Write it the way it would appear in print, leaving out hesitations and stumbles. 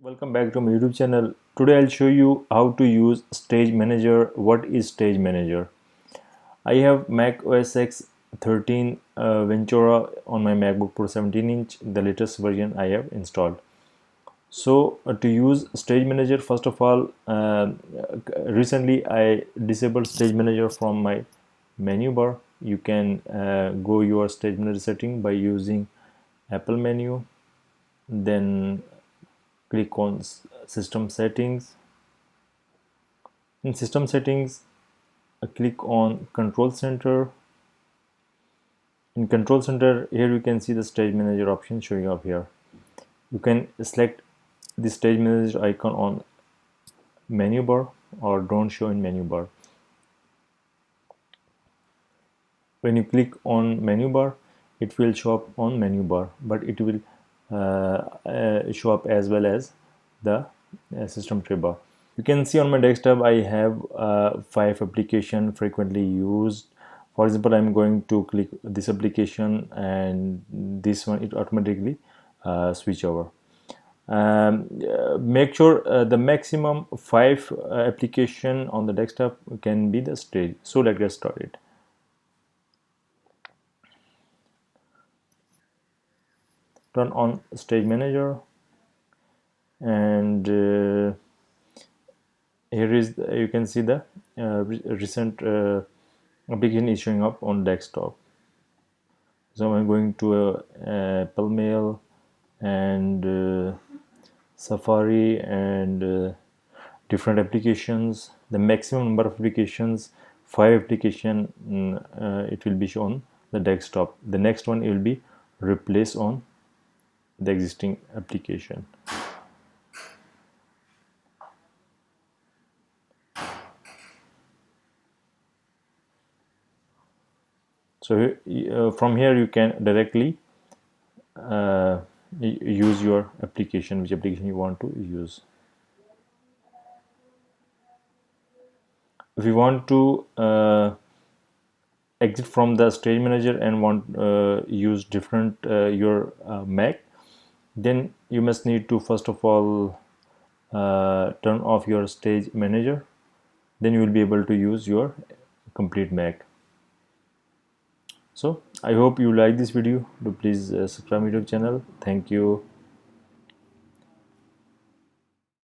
Welcome back to my YouTube channel. Today I'll show you how to use Stage Manager. What is Stage Manager? I have Mac OS X 13 Ventura on my MacBook Pro 17-inch, the latest version I have installed. So to use Stage Manager, first of all, recently I disabled Stage Manager from my menu bar. You can go your Stage Manager setting by using Apple menu, then click on system settings. In system settings, click on control center. In control center, here you can see the stage manager option showing up here. You can select the stage manager icon on menu bar or don't show in menu bar. When you click on menu bar, it will show up on menu bar, but it will show up as well as the system tray bar. You can see on my desktop I have 5 applications frequently used. For example, I'm going to click this application and this one, it automatically switch over. Make sure the maximum 5 application on the desktop can be the stage. So let's get started. Turn on Stage Manager, and here is you can see the recent application is showing up on desktop. So I'm going to Apple Mail and Safari and different applications. The maximum number of applications, 5 application, it will be shown the desktop. The next one will be replaced on the existing application. So from here you can directly use your application, which application you want to use. If you want to exit from the Stage Manager and want use different your Mac, then you must need to first of all turn off your Stage Manager. Then you will be able to use your complete Mac. So I hope you like this video. Do please subscribe to my YouTube channel. Thank you.